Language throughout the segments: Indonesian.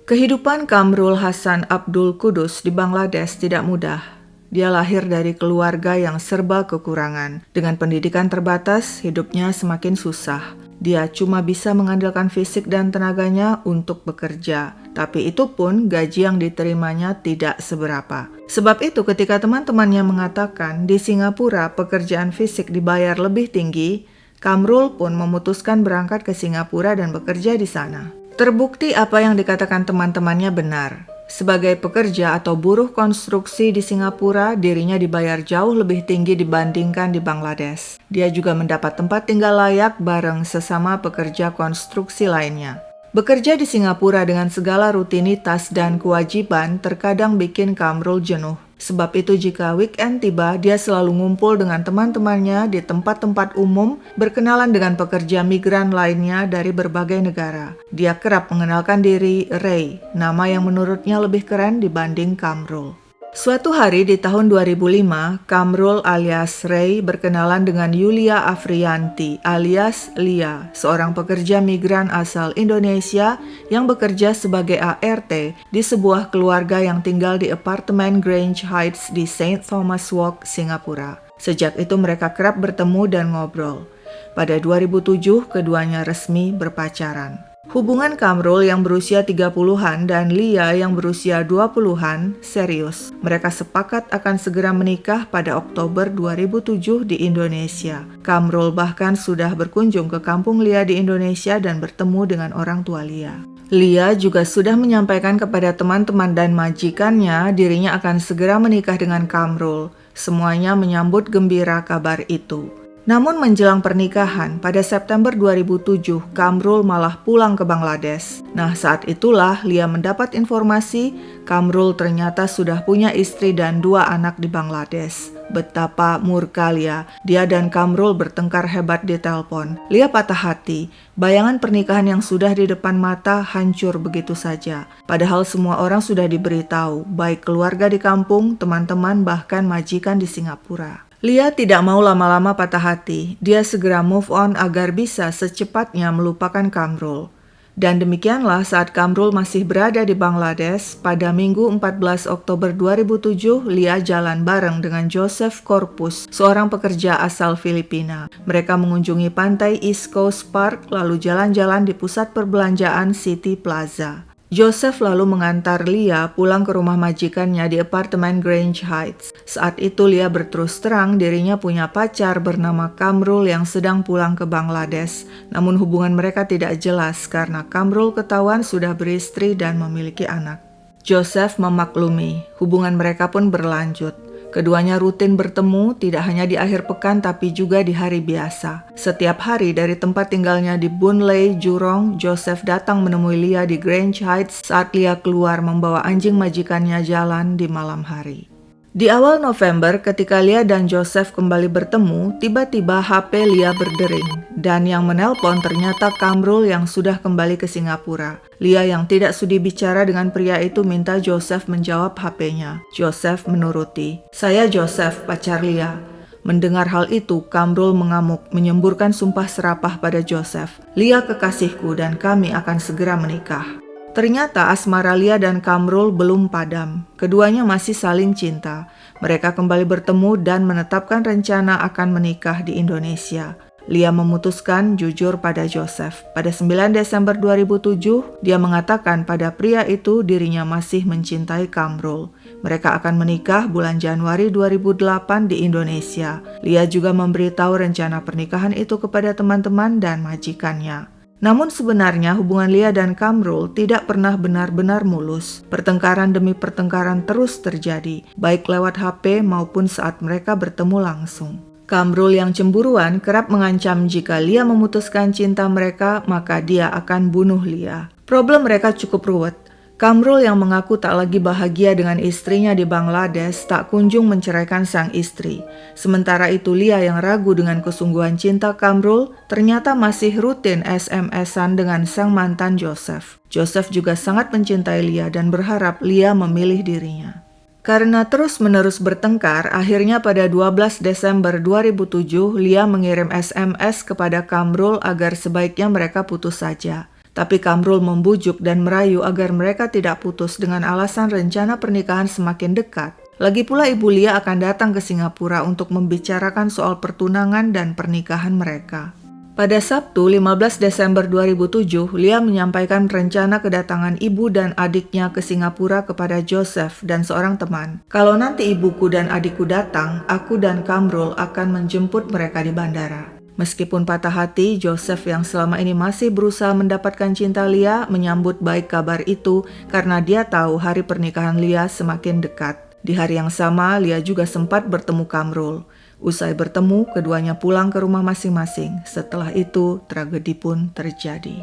Kehidupan Kamrul Hasan Abdul Kudus di Bangladesh tidak mudah. Dia lahir dari keluarga yang serba kekurangan. Dengan pendidikan terbatas, hidupnya semakin susah. Dia cuma bisa mengandalkan fisik dan tenaganya untuk bekerja. Tapi itu pun gaji yang diterimanya tidak seberapa. Sebab itu ketika teman-temannya mengatakan di Singapura pekerjaan fisik dibayar lebih tinggi, Kamrul pun memutuskan berangkat ke Singapura dan bekerja di sana. Terbukti apa yang dikatakan teman-temannya benar. Sebagai pekerja atau buruh konstruksi di Singapura, dirinya dibayar jauh lebih tinggi dibandingkan di Bangladesh. Dia juga mendapat tempat tinggal layak bareng sesama pekerja konstruksi lainnya. Bekerja di Singapura dengan segala rutinitas dan kewajiban terkadang bikin Kamrul jenuh. Sebab itu jika weekend tiba, dia selalu ngumpul dengan teman-temannya di tempat-tempat umum, berkenalan dengan pekerja migran lainnya dari berbagai negara. Dia kerap mengenalkan diri Ray, nama yang menurutnya lebih keren dibanding Kamrul. Suatu hari di tahun 2005, Kamrul alias Ray berkenalan dengan Yulia Afriyanti alias Lia, seorang pekerja migran asal Indonesia yang bekerja sebagai ART di sebuah keluarga yang tinggal di apartemen Grange Heights di St. Thomas Walk, Singapura. Sejak itu mereka kerap bertemu dan ngobrol. Pada 2007, keduanya resmi berpacaran. Hubungan Kamrul yang berusia 30-an dan Lia yang berusia 20-an serius. Mereka sepakat akan segera menikah pada Oktober 2007 di Indonesia. Kamrul bahkan sudah berkunjung ke kampung Lia di Indonesia dan bertemu dengan orang tua Lia. Lia juga sudah menyampaikan kepada teman-teman dan majikannya dirinya akan segera menikah dengan Kamrul. Semuanya menyambut gembira kabar itu. Namun menjelang pernikahan, pada September 2007, Kamrul malah pulang ke Bangladesh. Nah, saat itulah Lia mendapat informasi Kamrul ternyata sudah punya istri dan 2 anak di Bangladesh. Betapa murka Lia. Dia dan Kamrul bertengkar hebat di telepon. Lia patah hati. Bayangan pernikahan yang sudah di depan mata hancur begitu saja. Padahal semua orang sudah diberitahu, baik keluarga di kampung, teman-teman, bahkan majikan di Singapura. Lia tidak mau lama-lama patah hati. Dia segera move on agar bisa secepatnya melupakan Kamrul. Dan demikianlah saat Kamrul masih berada di Bangladesh, pada Minggu 14 Oktober 2007, Lia jalan bareng dengan Joseph Corpus, seorang pekerja asal Filipina. Mereka mengunjungi pantai East Coast Park, lalu jalan-jalan di pusat perbelanjaan City Plaza. Joseph lalu mengantar Lia pulang ke rumah majikannya di apartemen Grange Heights. Saat itu Lia berterus terang dirinya punya pacar bernama Kamrul yang sedang pulang ke Bangladesh. Namun hubungan mereka tidak jelas karena Kamrul ketahuan sudah beristri dan memiliki anak. Joseph memaklumi, hubungan mereka pun berlanjut. Keduanya rutin bertemu tidak hanya di akhir pekan tapi juga di hari biasa. Setiap hari dari tempat tinggalnya di Boon Lay, Jurong, Joseph datang menemui Lia di Grange Heights saat Lia keluar membawa anjing majikannya jalan di malam hari. Di awal November ketika Lia dan Joseph kembali bertemu, tiba-tiba HP Lia berdering dan yang menelpon ternyata Kamrul yang sudah kembali ke Singapura. Lia yang tidak sudi bicara dengan pria itu minta Joseph menjawab HP-nya. Joseph menuruti. "Saya Joseph, pacar Lia." Mendengar hal itu, Kamrul mengamuk, menyemburkan sumpah serapah pada Joseph. "Lia kekasihku dan kami akan segera menikah." Ternyata asmara Lia dan Kamrul belum padam. Keduanya masih saling cinta. Mereka kembali bertemu dan menetapkan rencana akan menikah di Indonesia. Lia memutuskan jujur pada Joseph. Pada 9 Desember 2007, dia mengatakan pada pria itu dirinya masih mencintai Kamrul. Mereka akan menikah bulan Januari 2008 di Indonesia. Lia juga memberitahu rencana pernikahan itu kepada teman-teman dan majikannya. Namun sebenarnya hubungan Lia dan Kamrul tidak pernah benar-benar mulus. Pertengkaran demi pertengkaran terus terjadi, baik lewat HP maupun saat mereka bertemu langsung. Kamrul yang cemburuan kerap mengancam jika Lia memutuskan cinta mereka, maka dia akan bunuh Lia. Problem mereka cukup ruwet. Kamrul yang mengaku tak lagi bahagia dengan istrinya di Bangladesh tak kunjung menceraikan sang istri. Sementara itu Lia yang ragu dengan kesungguhan cinta Kamrul ternyata masih rutin SMS-an dengan sang mantan Joseph. Joseph juga sangat mencintai Lia dan berharap Lia memilih dirinya. Karena terus-menerus bertengkar, akhirnya pada 12 Desember 2007 Lia mengirim SMS kepada Kamrul agar sebaiknya mereka putus saja. Tapi Kamrul membujuk dan merayu agar mereka tidak putus dengan alasan rencana pernikahan semakin dekat. Lagi pula Ibu Lia akan datang ke Singapura untuk membicarakan soal pertunangan dan pernikahan mereka. Pada Sabtu 15 Desember 2007, Lia menyampaikan rencana kedatangan ibu dan adiknya ke Singapura kepada Joseph dan seorang teman. Kalau nanti ibuku dan adikku datang, aku dan Kamrul akan menjemput mereka di bandara. Meskipun patah hati, Joseph yang selama ini masih berusaha mendapatkan cinta Lia menyambut baik kabar itu karena dia tahu hari pernikahan Lia semakin dekat. Di hari yang sama, Lia juga sempat bertemu Kamrul. Usai bertemu, keduanya pulang ke rumah masing-masing. Setelah itu, tragedi pun terjadi.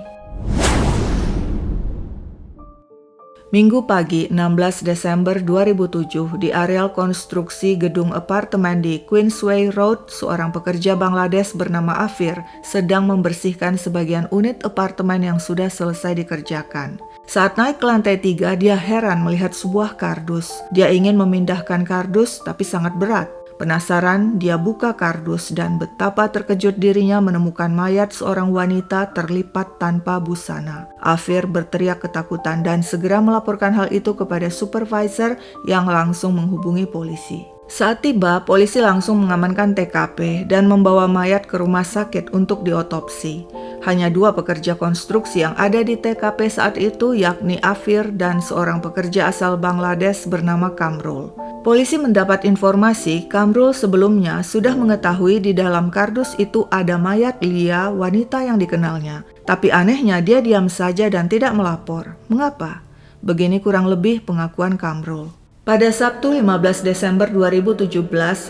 Minggu pagi 16 Desember 2007 di areal konstruksi gedung apartemen di Queensway Road, seorang pekerja Bangladesh bernama Afir sedang membersihkan sebagian unit apartemen yang sudah selesai dikerjakan. Saat naik ke lantai 3, dia heran melihat sebuah kardus. Dia ingin memindahkan kardus tapi sangat berat. Penasaran, dia buka kardus dan betapa terkejut dirinya menemukan mayat seorang wanita terlipat tanpa busana. Afir berteriak ketakutan dan segera melaporkan hal itu kepada supervisor yang langsung menghubungi polisi. Saat tiba, polisi langsung mengamankan TKP dan membawa mayat ke rumah sakit untuk diotopsi. Hanya 2 pekerja konstruksi yang ada di TKP saat itu, yakni Afir dan seorang pekerja asal Bangladesh bernama Kamrul. Polisi mendapat informasi Kamrul sebelumnya sudah mengetahui di dalam kardus itu ada mayat Lia, wanita yang dikenalnya. Tapi anehnya dia diam saja dan tidak melapor. Mengapa? Begini kurang lebih pengakuan Kamrul. Pada Sabtu 15 Desember 2017,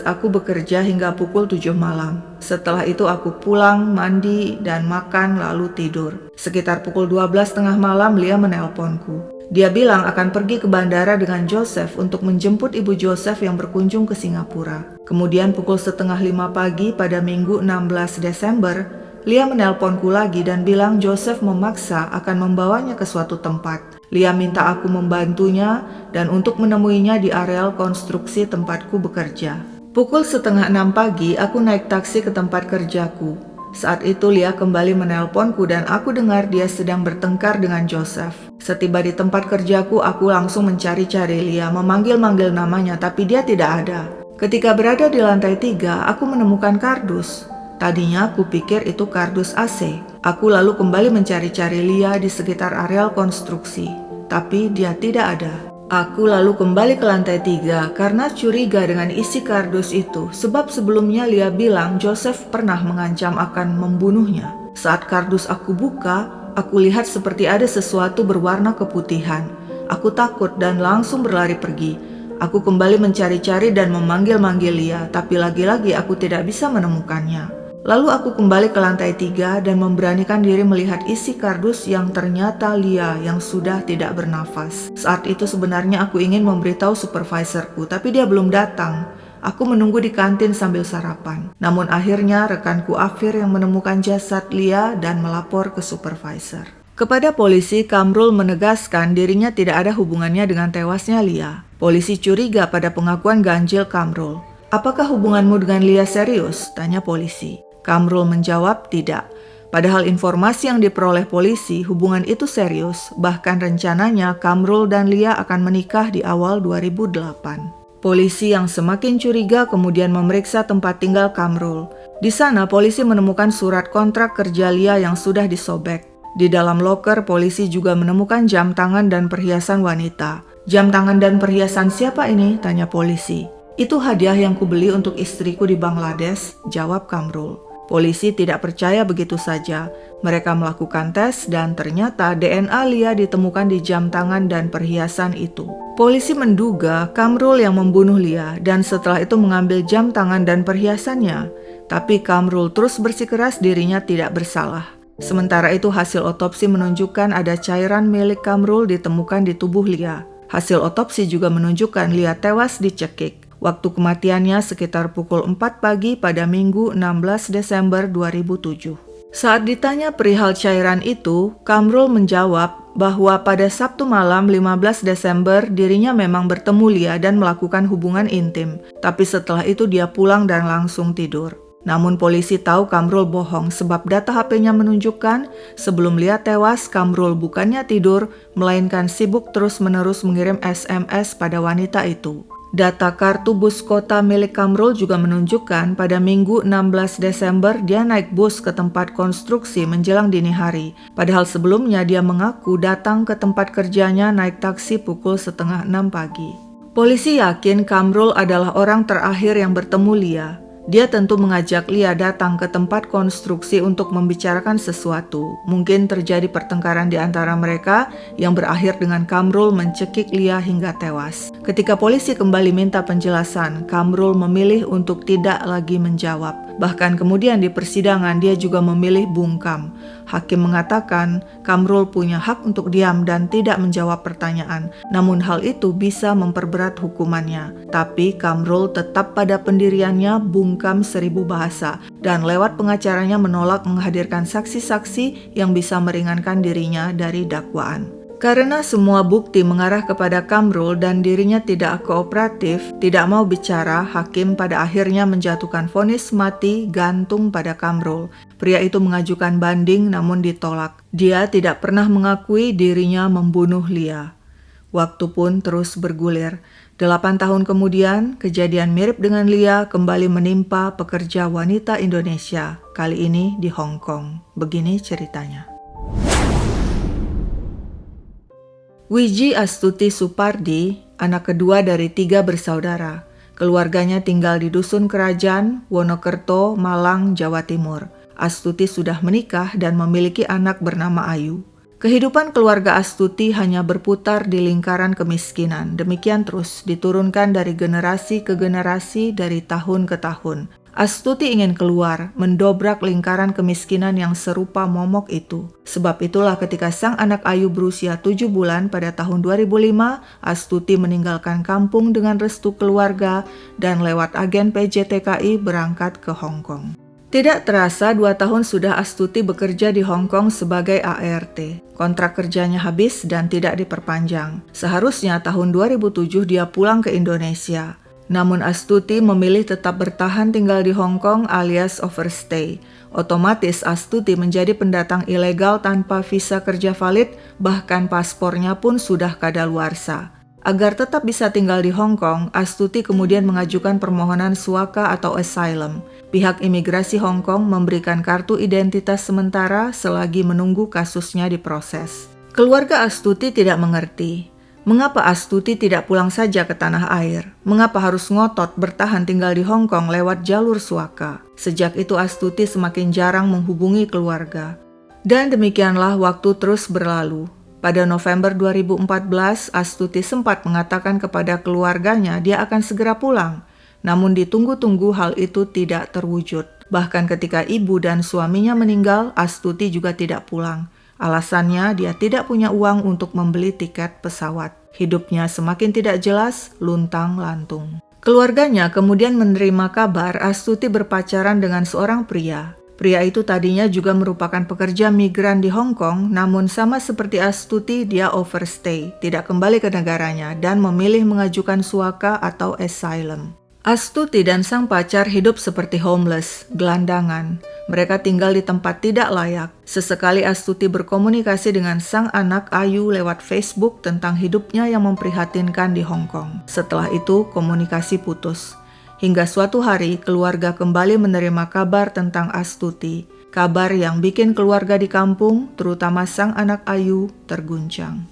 aku bekerja hingga pukul 7 malam. Setelah itu aku pulang, mandi, dan makan lalu tidur. Sekitar pukul 12.30 malam Lia menelponku. Dia bilang akan pergi ke bandara dengan Joseph untuk menjemput ibu Joseph yang berkunjung ke Singapura. Kemudian pukul 4:30 pagi pada Minggu 16 Desember, Lia menelponku lagi dan bilang Joseph memaksa akan membawanya ke suatu tempat. Lia minta aku membantunya dan untuk menemuinya di areal konstruksi tempatku bekerja. Pukul 5:30 pagi, aku naik taksi ke tempat kerjaku. Saat itu Lia kembali menelponku dan aku dengar dia sedang bertengkar dengan Joseph. Setiba di tempat kerjaku, aku langsung mencari-cari Lia, memanggil-manggil namanya, tapi dia tidak ada. Ketika berada di lantai 3, aku menemukan kardus. Tadinya aku pikir itu kardus AC. Aku lalu kembali mencari-cari Lia di sekitar areal konstruksi, tapi dia tidak ada. Aku lalu kembali ke lantai 3 karena curiga dengan isi kardus itu, sebab sebelumnya Lia bilang Joseph pernah mengancam akan membunuhnya. Saat kardus aku buka, aku lihat seperti ada sesuatu berwarna keputihan. Aku takut dan langsung berlari pergi. Aku kembali mencari-cari dan memanggil-manggil Lia, tapi lagi-lagi aku tidak bisa menemukannya. Lalu aku kembali ke lantai 3 dan memberanikan diri melihat isi kardus yang ternyata Lia yang sudah tidak bernafas. Saat itu sebenarnya aku ingin memberitahu supervisorku, tapi dia belum datang. Aku menunggu di kantin sambil sarapan. Namun akhirnya rekanku Afir yang menemukan jasad Lia dan melapor ke supervisor. Kepada polisi, Kamrul menegaskan dirinya tidak ada hubungannya dengan tewasnya Lia. Polisi curiga pada pengakuan ganjil Kamrul. "Apakah hubunganmu dengan Lia serius?" tanya polisi. Kamrul menjawab tidak. Padahal informasi yang diperoleh polisi, hubungan itu serius. Bahkan rencananya Kamrul dan Lia akan menikah di awal 2008. Polisi yang semakin curiga kemudian memeriksa tempat tinggal Kamrul. Di sana polisi menemukan surat kontrak kerja Lia yang sudah disobek. Di dalam loker polisi juga menemukan jam tangan dan perhiasan wanita. "Jam tangan dan perhiasan siapa ini?" tanya polisi. "Itu hadiah yang kubeli untuk istriku di Bangladesh," jawab Kamrul. Polisi tidak percaya begitu saja. Mereka melakukan tes dan ternyata DNA Lia ditemukan di jam tangan dan perhiasan itu. Polisi menduga Kamrul yang membunuh Lia dan setelah itu mengambil jam tangan dan perhiasannya. Tapi Kamrul terus bersikeras dirinya tidak bersalah. Sementara itu hasil otopsi menunjukkan ada cairan milik Kamrul ditemukan di tubuh Lia. Hasil otopsi juga menunjukkan Lia tewas dicekik. Waktu kematiannya sekitar pukul 4 pagi pada Minggu 16 Desember 2007. Saat ditanya perihal cairan itu, Kamrul menjawab bahwa pada Sabtu malam 15 Desember dirinya memang bertemu Lia dan melakukan hubungan intim. Tapi setelah itu dia pulang dan langsung tidur. Namun polisi tahu Kamrul bohong sebab data HP-nya menunjukkan sebelum Lia tewas, Kamrul bukannya tidur, melainkan sibuk terus-menerus mengirim SMS pada wanita itu. Data kartu bus kota milik Kamrul juga menunjukkan pada Minggu 16 Desember dia naik bus ke tempat konstruksi menjelang dini hari. Padahal sebelumnya dia mengaku datang ke tempat kerjanya naik taksi pukul 5:30 pagi. Polisi yakin Kamrul adalah orang terakhir yang bertemu Lia. Dia tentu mengajak Lia datang ke tempat konstruksi untuk membicarakan sesuatu. Mungkin terjadi pertengkaran di antara mereka yang berakhir dengan Kamrul mencekik Lia hingga tewas. Ketika polisi kembali minta penjelasan, Kamrul memilih untuk tidak lagi menjawab. Bahkan kemudian di persidangan dia juga memilih bungkam. Hakim mengatakan Kamrul punya hak untuk diam dan tidak menjawab pertanyaan. Namun hal itu bisa memperberat hukumannya. Tapi Kamrul tetap pada pendiriannya bungkam 1000 bahasa dan lewat pengacaranya menolak menghadirkan saksi-saksi yang bisa meringankan dirinya dari dakwaan. Karena semua bukti mengarah kepada Kamrul dan dirinya tidak kooperatif, tidak mau bicara, hakim pada akhirnya menjatuhkan vonis mati gantung pada Kamrul. Pria itu mengajukan banding namun ditolak. Dia tidak pernah mengakui dirinya membunuh Lia. Waktu pun terus bergulir. 8 tahun kemudian, kejadian mirip dengan Lia kembali menimpa pekerja wanita Indonesia, kali ini di Hong Kong. Begini ceritanya. Wiji Astuti Supardi, anak kedua dari 3 bersaudara. Keluarganya tinggal di Dusun Kerajaan, Wonokerto, Malang, Jawa Timur. Astuti sudah menikah dan memiliki anak bernama Ayu. Kehidupan keluarga Astuti hanya berputar di lingkaran kemiskinan. Demikian terus diturunkan dari generasi ke generasi, dari tahun ke tahun. Astuti ingin keluar, mendobrak lingkaran kemiskinan yang serupa momok itu. Sebab itulah ketika sang anak Ayu berusia 7 bulan pada tahun 2005, Astuti meninggalkan kampung dengan restu keluarga dan lewat agen PJTKI berangkat ke Hong Kong. Tidak terasa 2 tahun sudah Astuti bekerja di Hong Kong sebagai ART. Kontrak kerjanya habis dan tidak diperpanjang. Seharusnya tahun 2007 dia pulang ke Indonesia. Namun Astuti memilih tetap bertahan tinggal di Hong Kong alias overstay. Otomatis Astuti menjadi pendatang ilegal tanpa visa kerja valid, bahkan paspornya pun sudah kadaluarsa. Agar tetap bisa tinggal di Hong Kong, Astuti kemudian mengajukan permohonan suaka atau asylum. Pihak imigrasi Hong Kong memberikan kartu identitas sementara selagi menunggu kasusnya diproses. Keluarga Astuti tidak mengerti. Mengapa Astuti tidak pulang saja ke tanah air? Mengapa harus ngotot bertahan tinggal di Hong Kong lewat jalur suaka? Sejak itu Astuti semakin jarang menghubungi keluarga. Dan demikianlah waktu terus berlalu. Pada November 2014, Astuti sempat mengatakan kepada keluarganya dia akan segera pulang. Namun ditunggu-tunggu hal itu tidak terwujud. Bahkan ketika ibu dan suaminya meninggal, Astuti juga tidak pulang. Alasannya dia tidak punya uang untuk membeli tiket pesawat. Hidupnya semakin tidak jelas, luntang-lantung. Keluarganya kemudian menerima kabar Astuti berpacaran dengan seorang pria. Pria itu tadinya juga merupakan pekerja migran di Hong Kong, namun sama seperti Astuti dia overstay, tidak kembali ke negaranya dan memilih mengajukan suaka atau asylum. Astuti dan sang pacar hidup seperti homeless, gelandangan. Mereka tinggal di tempat tidak layak. Sesekali Astuti berkomunikasi dengan sang anak Ayu lewat Facebook tentang hidupnya yang memprihatinkan di Hong Kong. Setelah itu komunikasi putus. Hingga suatu hari keluarga kembali menerima kabar tentang Astuti. Kabar yang bikin keluarga di kampung, terutama sang anak Ayu, terguncang.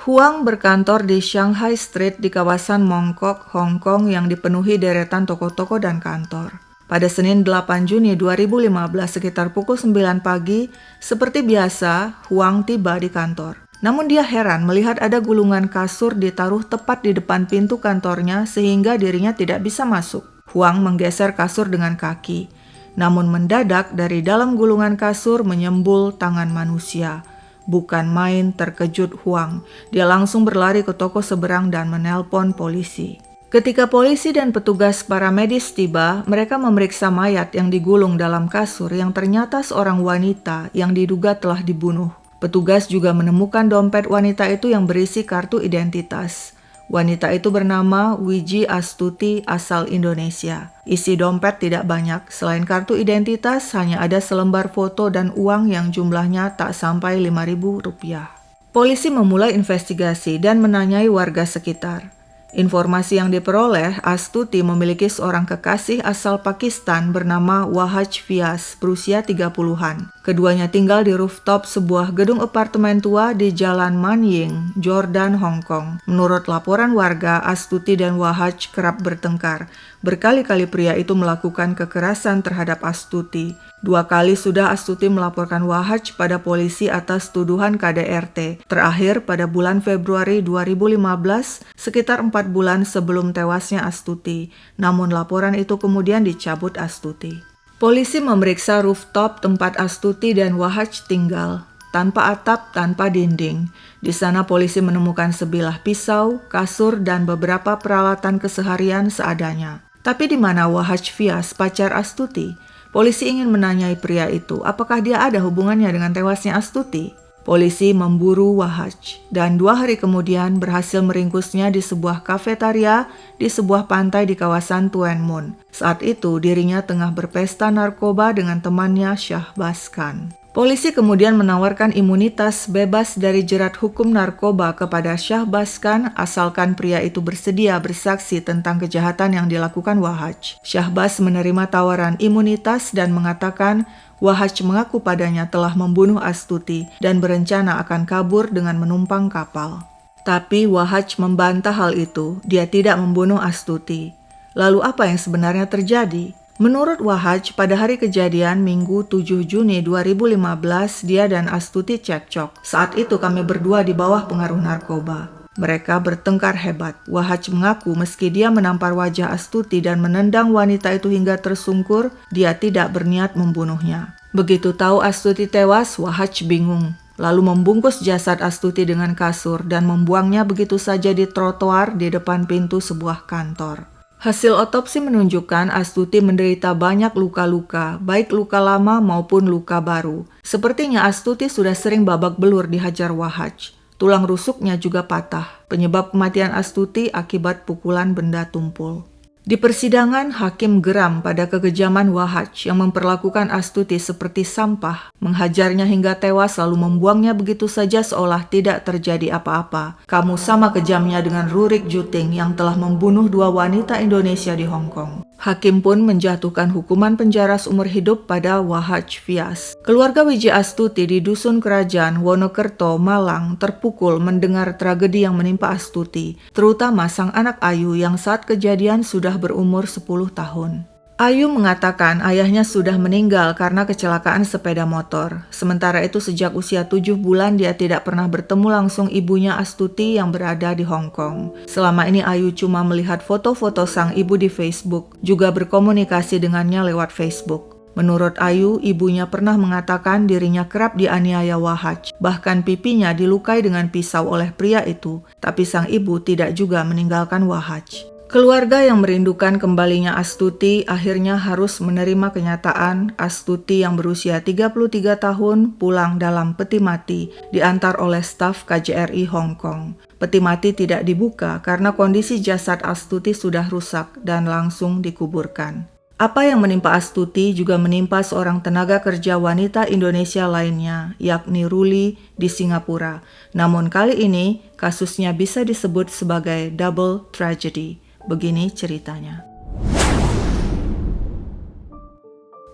Huang berkantor di Shanghai Street di kawasan Mong Kok, Hong Kong yang dipenuhi deretan toko-toko dan kantor. Pada Senin 8 Juni 2015 sekitar pukul 9 pagi, seperti biasa, Huang tiba di kantor. Namun dia heran melihat ada gulungan kasur ditaruh tepat di depan pintu kantornya sehingga dirinya tidak bisa masuk. Huang menggeser kasur dengan kaki. Namun mendadak dari dalam gulungan kasur menyembul tangan manusia. Bukan main terkejut Huang. Dia langsung berlari ke toko seberang dan menelpon polisi. Ketika polisi dan petugas paramedis tiba, mereka memeriksa mayat yang digulung dalam kasur yang ternyata seorang wanita yang diduga telah dibunuh. Petugas juga menemukan dompet wanita itu yang berisi kartu identitas. Wanita itu bernama Wiji Astuti asal Indonesia. Isi dompet tidak banyak, selain kartu identitas hanya ada selembar foto dan uang yang jumlahnya tak sampai Rp5.000. Polisi memulai investigasi dan menanyai warga sekitar. Informasi yang diperoleh, Astuti memiliki seorang kekasih asal Pakistan bernama Wahaj Fias berusia 30-an. Keduanya tinggal di rooftop sebuah gedung apartemen tua di Jalan Man Ying, Jordan, Hong Kong. Menurut laporan warga, Astuti dan Wahaj kerap bertengkar. Berkali-kali pria itu melakukan kekerasan terhadap Astuti. 2 kali sudah Astuti melaporkan Wahaj pada polisi atas tuduhan KDRT. Terakhir pada bulan Februari 2015, sekitar 4 bulan sebelum tewasnya Astuti. Namun laporan itu kemudian dicabut Astuti. Polisi memeriksa rooftop tempat Astuti dan Wahaj tinggal. Tanpa atap, tanpa dinding. Di sana polisi menemukan sebilah pisau, kasur, dan beberapa peralatan keseharian seadanya. Tapi di mana Wahaj Fias, pacar Astuti? Polisi ingin menanyai pria itu, apakah dia ada hubungannya dengan tewasnya Astuti? Polisi memburu Wahaj, dan 2 hari kemudian berhasil meringkusnya di sebuah kafetaria di sebuah pantai di kawasan Tuen Mun. Saat itu dirinya tengah berpesta narkoba dengan temannya Shahbaz Khan. Polisi kemudian menawarkan imunitas bebas dari jerat hukum narkoba kepada Shahbaz Khan asalkan pria itu bersedia bersaksi tentang kejahatan yang dilakukan Wahaj. Shahbaz menerima tawaran imunitas dan mengatakan Wahaj mengaku padanya telah membunuh Astuti dan berencana akan kabur dengan menumpang kapal. Tapi Wahaj membantah hal itu, dia tidak membunuh Astuti. Lalu apa yang sebenarnya terjadi? Menurut Wahaj, pada hari kejadian Minggu 7 Juni 2015, dia dan Astuti cekcok. Saat itu kami berdua di bawah pengaruh narkoba. Mereka bertengkar hebat. Wahaj mengaku meski dia menampar wajah Astuti dan menendang wanita itu hingga tersungkur, dia tidak berniat membunuhnya. Begitu tahu Astuti tewas, Wahaj bingung. Lalu membungkus jasad Astuti dengan kasur dan membuangnya begitu saja di trotoar di depan pintu sebuah kantor. Hasil otopsi menunjukkan Astuti menderita banyak luka-luka, baik luka lama maupun luka baru. Sepertinya Astuti sudah sering babak belur dihajar Wahaj. Tulang rusuknya juga patah. Penyebab kematian Astuti akibat pukulan benda tumpul. Di persidangan, hakim geram pada kekejaman Wahaj yang memperlakukan Astuti seperti sampah, menghajarnya hingga tewas lalu membuangnya begitu saja seolah tidak terjadi apa-apa. Kamu sama kejamnya dengan Rurik Juting yang telah membunuh 2 wanita Indonesia di Hong Kong. Hakim pun menjatuhkan hukuman penjara seumur hidup pada Wahaj Fias. Keluarga Wiji Astuti di Dusun Kerajaan, Wonokerto, Malang terpukul mendengar tragedi yang menimpa Astuti, terutama sang anak Ayu yang saat kejadian sudah berumur 10 tahun. Ayu mengatakan ayahnya sudah meninggal karena kecelakaan sepeda motor. Sementara itu sejak usia 7 bulan dia tidak pernah bertemu langsung ibunya Astuti yang berada di Hong Kong. Selama ini Ayu cuma melihat foto-foto sang ibu di Facebook, juga berkomunikasi dengannya lewat Facebook. Menurut Ayu, ibunya pernah mengatakan dirinya kerap dianiaya Wahaj, bahkan pipinya dilukai dengan pisau oleh pria itu, tapi sang ibu tidak juga meninggalkan Wahaj. Keluarga yang merindukan kembalinya Astuti akhirnya harus menerima kenyataan Astuti yang berusia 33 tahun pulang dalam peti mati diantar oleh staf KJRI Hong Kong. Peti mati tidak dibuka karena kondisi jasad Astuti sudah rusak dan langsung dikuburkan. Apa yang menimpa Astuti juga menimpa seorang tenaga kerja wanita Indonesia lainnya, yakni Ruli di Singapura. Namun kali ini kasusnya bisa disebut sebagai double tragedy. Begini ceritanya.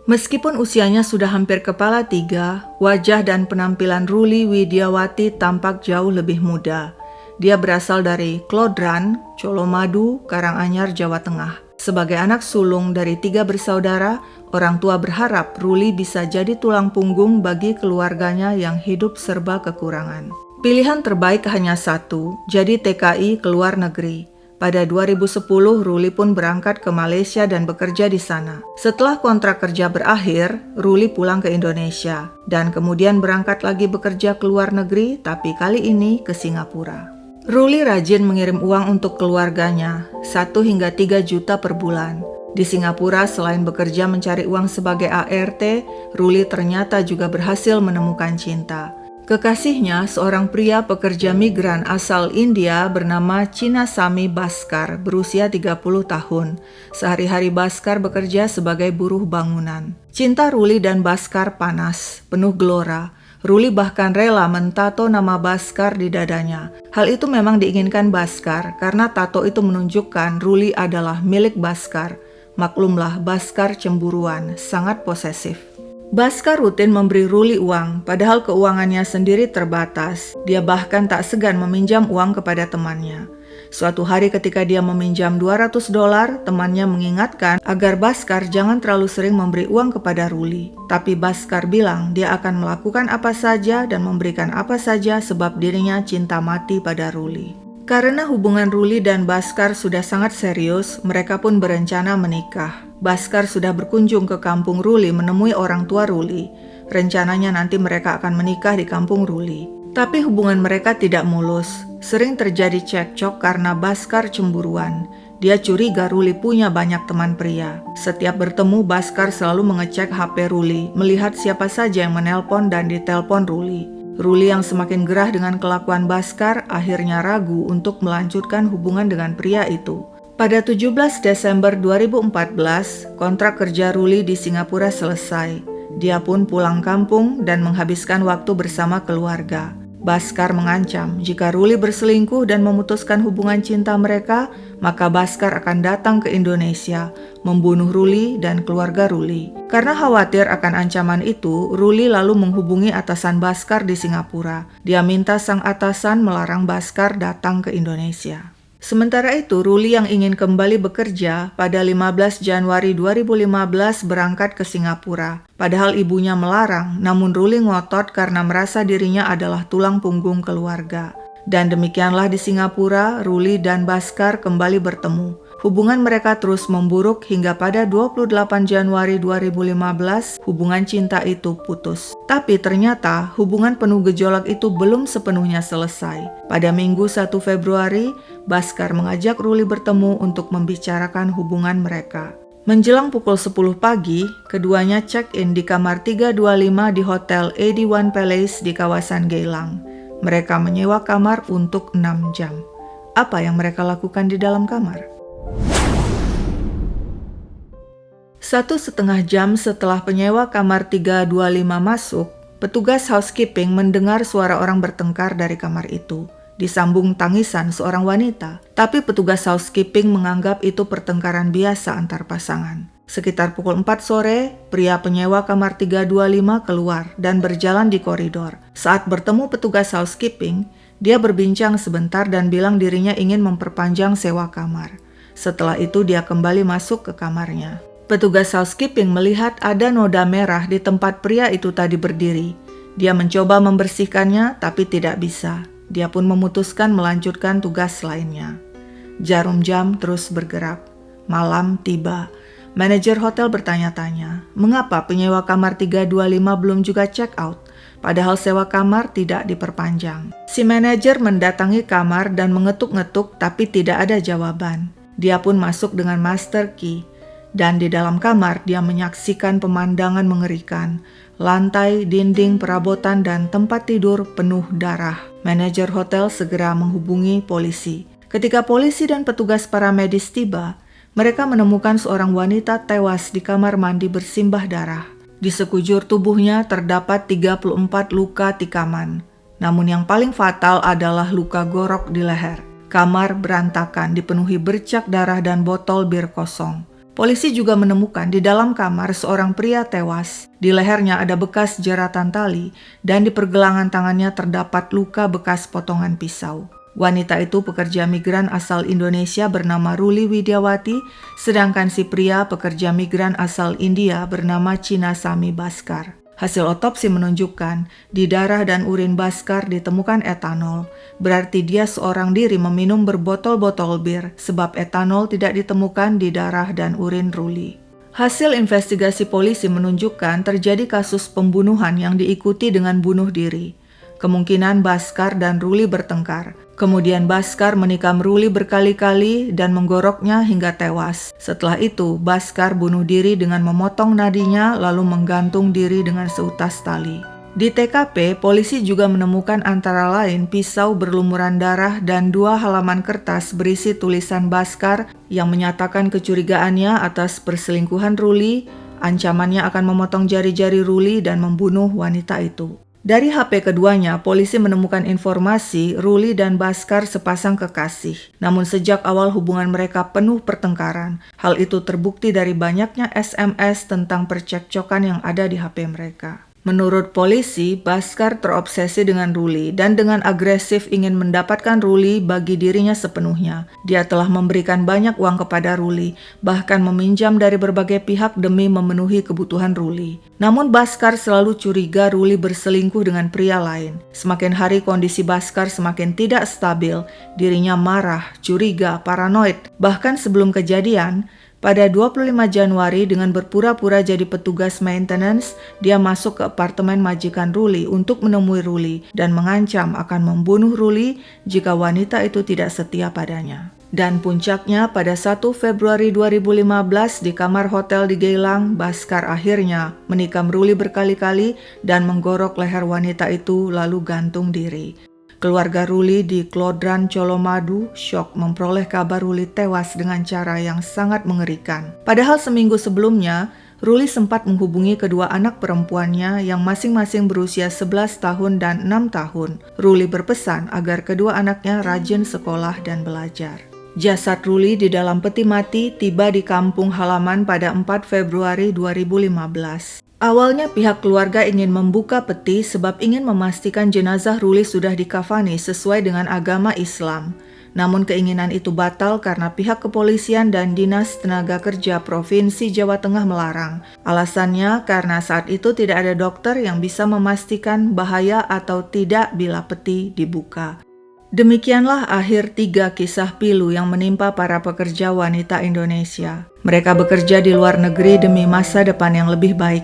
Meskipun usianya sudah hampir kepala 3, wajah dan penampilan Ruli Widiawati tampak jauh lebih muda. Dia berasal dari Klodran, Colomadu, Karanganyar, Jawa Tengah. Sebagai anak sulung dari 3 bersaudara, orang tua berharap Ruli bisa jadi tulang punggung bagi keluarganya yang hidup serba kekurangan. Pilihan terbaik hanya satu, jadi TKI ke luar negeri. Pada 2010, Ruli pun berangkat ke Malaysia dan bekerja di sana. Setelah kontrak kerja berakhir, Ruli pulang ke Indonesia dan kemudian berangkat lagi bekerja ke luar negeri, tapi kali ini ke Singapura. Ruli rajin mengirim uang untuk keluarganya, 1 hingga 3 juta per bulan. Di Singapura, selain bekerja mencari uang sebagai ART, Ruli ternyata juga berhasil menemukan cinta. Kekasihnya, seorang pria pekerja migran asal India bernama Chinnasamy Bhaskar, berusia 30 tahun. Sehari-hari Bhaskar bekerja sebagai buruh bangunan. Cinta Ruli dan Bhaskar panas, penuh gelora. Ruli bahkan rela mentato nama Bhaskar di dadanya. Hal itu memang diinginkan Bhaskar karena tato itu menunjukkan Ruli adalah milik Bhaskar. Maklumlah, Bhaskar cemburuan, sangat posesif. Bhaskar rutin memberi Ruli uang, padahal keuangannya sendiri terbatas. Dia bahkan tak segan meminjam uang kepada temannya. Suatu hari ketika dia meminjam $200, temannya mengingatkan agar Bhaskar jangan terlalu sering memberi uang kepada Ruli. Tapi Bhaskar bilang dia akan melakukan apa saja dan memberikan apa saja sebab dirinya cinta mati pada Ruli. Karena hubungan Ruli dan Bhaskar sudah sangat serius, mereka pun berencana menikah. Bhaskar sudah berkunjung ke kampung Ruli menemui orang tua Ruli. Rencananya nanti mereka akan menikah di kampung Ruli. Tapi hubungan mereka tidak mulus. Sering terjadi cekcok karena Bhaskar cemburuan. Dia curiga Ruli punya banyak teman pria. Setiap bertemu, Bhaskar selalu mengecek HP Ruli, melihat siapa saja yang menelpon dan ditelepon Ruli. Ruli yang semakin gerah dengan kelakuan Bhaskar akhirnya ragu untuk melanjutkan hubungan dengan pria itu. Pada 17 Desember 2014, kontrak kerja Ruli di Singapura selesai. Dia pun pulang kampung dan menghabiskan waktu bersama keluarga. Bhaskar mengancam jika Ruli berselingkuh dan memutuskan hubungan cinta mereka, maka Bhaskar akan datang ke Indonesia, membunuh Ruli dan keluarga Ruli. Karena khawatir akan ancaman itu, Ruli lalu menghubungi atasan Bhaskar di Singapura. Dia minta sang atasan melarang Bhaskar datang ke Indonesia. Sementara itu, Ruli yang ingin kembali bekerja pada 15 Januari 2015 berangkat ke Singapura. Padahal ibunya melarang, namun Ruli ngotot karena merasa dirinya adalah tulang punggung keluarga. Dan demikianlah di Singapura, Ruli dan Bhaskar kembali bertemu. Hubungan mereka terus memburuk hingga pada 28 Januari 2015, hubungan cinta itu putus. Tapi ternyata hubungan penuh gejolak itu belum sepenuhnya selesai. Pada Minggu 1 Februari, Bhaskar mengajak Ruli bertemu untuk membicarakan hubungan mereka. Menjelang pukul 10 pagi, keduanya check-in di kamar 325 di Hotel 81 Palace di kawasan Geylang. Mereka menyewa kamar untuk 6 jam. Apa yang mereka lakukan di dalam kamar? 1,5 jam setelah penyewa kamar 325 masuk, petugas housekeeping mendengar suara orang bertengkar dari kamar itu. Disambung tangisan seorang wanita, tapi petugas housekeeping menganggap itu pertengkaran biasa antar pasangan. Sekitar pukul 4 sore, pria penyewa kamar 325 keluar dan berjalan di koridor. Saat bertemu petugas housekeeping, dia berbincang sebentar dan bilang dirinya ingin memperpanjang sewa kamar. Setelah itu dia kembali masuk ke kamarnya. Petugas housekeeping melihat ada noda merah di tempat pria itu tadi berdiri. Dia mencoba membersihkannya tapi tidak bisa. Dia pun memutuskan melanjutkan tugas lainnya. Jarum jam terus bergerak. Malam tiba. Manajer hotel bertanya-tanya, mengapa penyewa kamar 325 belum juga check out? Padahal sewa kamar tidak diperpanjang. Si manajer mendatangi kamar dan mengetuk-ngetuk tapi tidak ada jawaban. Dia pun masuk dengan master key. Dan di dalam kamar dia menyaksikan pemandangan mengerikan. Lantai, dinding, perabotan, dan tempat tidur penuh darah. Manajer hotel segera menghubungi polisi. Ketika polisi dan petugas paramedis tiba, mereka menemukan seorang wanita tewas di kamar mandi bersimbah darah. Di sekujur tubuhnya terdapat 34 luka tikaman. Namun yang paling fatal adalah luka gorok di leher. Kamar berantakan, dipenuhi bercak darah dan botol bir kosong. Polisi juga menemukan di dalam kamar seorang pria tewas. Di lehernya ada bekas jeratan tali dan di pergelangan tangannya terdapat luka bekas potongan pisau. Wanita itu pekerja migran asal Indonesia bernama Ruli Widiawati, sedangkan si pria pekerja migran asal India bernama Chinnasamy Bhaskar. Hasil otopsi menunjukkan di darah dan urin Bhaskar ditemukan etanol. Berarti dia seorang diri meminum berbotol-botol bir sebab etanol tidak ditemukan di darah dan urin Ruli. Hasil investigasi polisi menunjukkan terjadi kasus pembunuhan yang diikuti dengan bunuh diri. Kemungkinan Bhaskar dan Ruli bertengkar. Kemudian Bhaskar menikam Ruli berkali-kali dan menggoroknya hingga tewas. Setelah itu, Bhaskar bunuh diri dengan memotong nadinya lalu menggantung diri dengan seutas tali. Di TKP, polisi juga menemukan antara lain pisau berlumuran darah dan 2 halaman kertas berisi tulisan Bhaskar yang menyatakan kecurigaannya atas perselingkuhan Ruli, ancamannya akan memotong jari-jari Ruli dan membunuh wanita itu. Dari HP keduanya, polisi menemukan informasi Ruli dan Bhaskar sepasang kekasih. Namun sejak awal hubungan mereka penuh pertengkaran. Hal itu terbukti dari banyaknya SMS tentang percekcokan yang ada di HP mereka. Menurut polisi, Bhaskar terobsesi dengan Ruli dan dengan agresif ingin mendapatkan Ruli bagi dirinya sepenuhnya. Dia telah memberikan banyak uang kepada Ruli, bahkan meminjam dari berbagai pihak demi memenuhi kebutuhan Ruli. Namun Bhaskar selalu curiga Ruli berselingkuh dengan pria lain. Semakin hari kondisi Bhaskar semakin tidak stabil, dirinya marah, curiga, paranoid. Bahkan sebelum kejadian, pada 25 Januari dengan berpura-pura jadi petugas maintenance, dia masuk ke apartemen majikan Ruli untuk menemui Ruli dan mengancam akan membunuh Ruli jika wanita itu tidak setia padanya. Dan puncaknya pada 1 Februari 2015 di kamar hotel di Geylang, Bhaskar akhirnya menikam Ruli berkali-kali dan menggorok leher wanita itu lalu gantung diri. Keluarga Ruli di Klodran Colomadu syok memperoleh kabar Ruli tewas dengan cara yang sangat mengerikan. Padahal seminggu sebelumnya, Ruli sempat menghubungi kedua anak perempuannya yang masing-masing berusia 11 tahun dan 6 tahun. Ruli berpesan agar kedua anaknya rajin sekolah dan belajar. Jasad Ruli di dalam peti mati tiba di kampung halaman pada 4 Februari 2015. Awalnya pihak keluarga ingin membuka peti sebab ingin memastikan jenazah Ruli sudah dikafani sesuai dengan agama Islam. Namun keinginan itu batal karena pihak kepolisian dan Dinas Tenaga Kerja Provinsi Jawa Tengah melarang. Alasannya karena saat itu tidak ada dokter yang bisa memastikan bahaya atau tidak bila peti dibuka. Demikianlah akhir 3 kisah pilu yang menimpa para pekerja wanita Indonesia. Mereka bekerja di luar negeri demi masa depan yang lebih baik.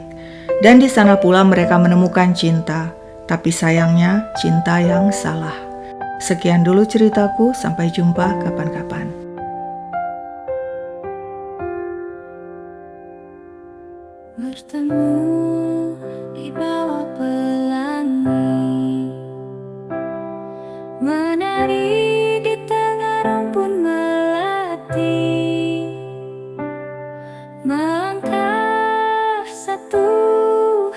Dan di sana pula mereka menemukan cinta, tapi sayangnya cinta yang salah. Sekian dulu ceritaku, sampai jumpa kapan-kapan. Bertemu di bawah pelangi, menari di tengah rumpun melati, melangkah satu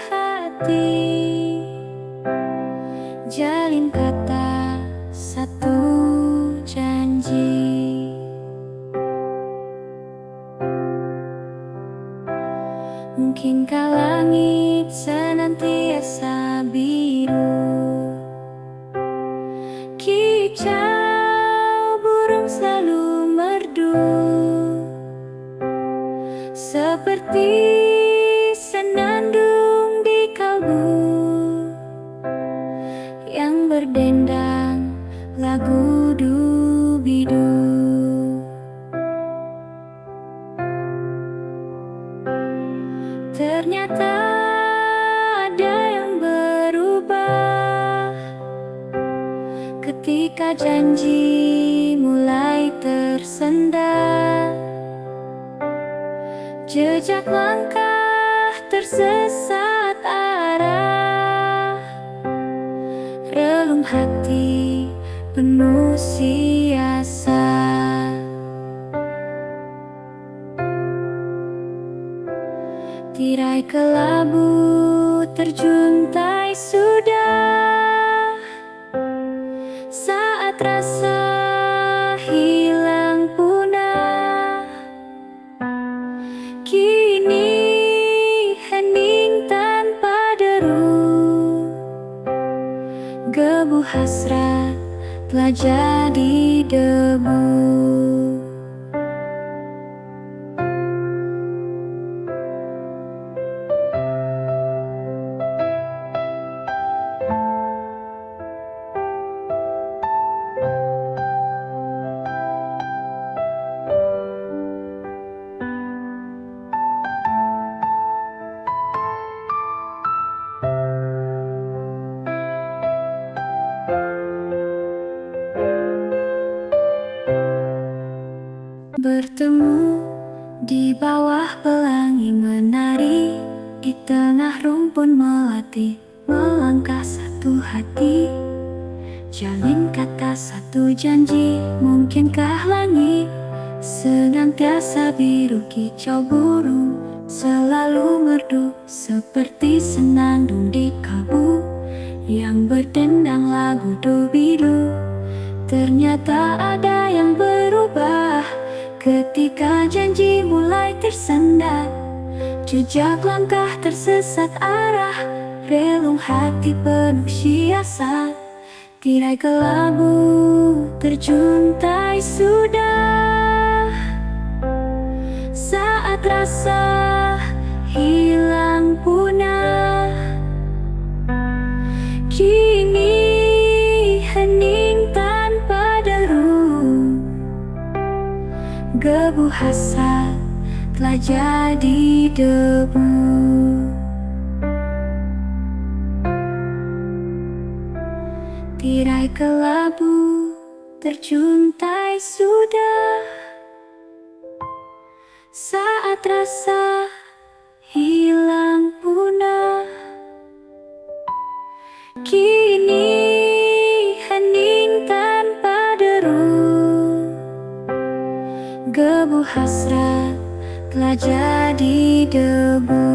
hati, jalin kata satu janji. Mungkinkah langit senantiasa biru, kicau burung selalu merdu, seperti senandung di kalbu yang berdendang lagu dubidu. Ternyata ada yang berubah ketika janji mulai tersendat, jejak langkah tersesat arah, relung hati penuh siasat. Tirai kelabu terjuntai sudah, saat rasa hilang punah, kini hening tanpa deru, gebu hasrat telah jadi debu. Bertemu di bawah pelangi, menari di tengah rumpun melati. langkah satu hati, jalin kata satu janji. Mungkinkah langit senantiasa biru, kicau burung selalu merdu, seperti senandung di kalbu yang berdendang lagu dubidu. Ternyata ada yang berubah ketika janji mulai tersendat. Jejak langkah tersesat arah, relung hati penuh siasat. Tirai kelabu terjuntai sudah, saat rasa hilang punah. Kini hening tanpa deru, gebu hasrat telah jadi debu. Tirai kelabu terjuntai sudah, saat rasa hilang punah. Kini hening tanpa deru, gebu hasrat telah jadi debu.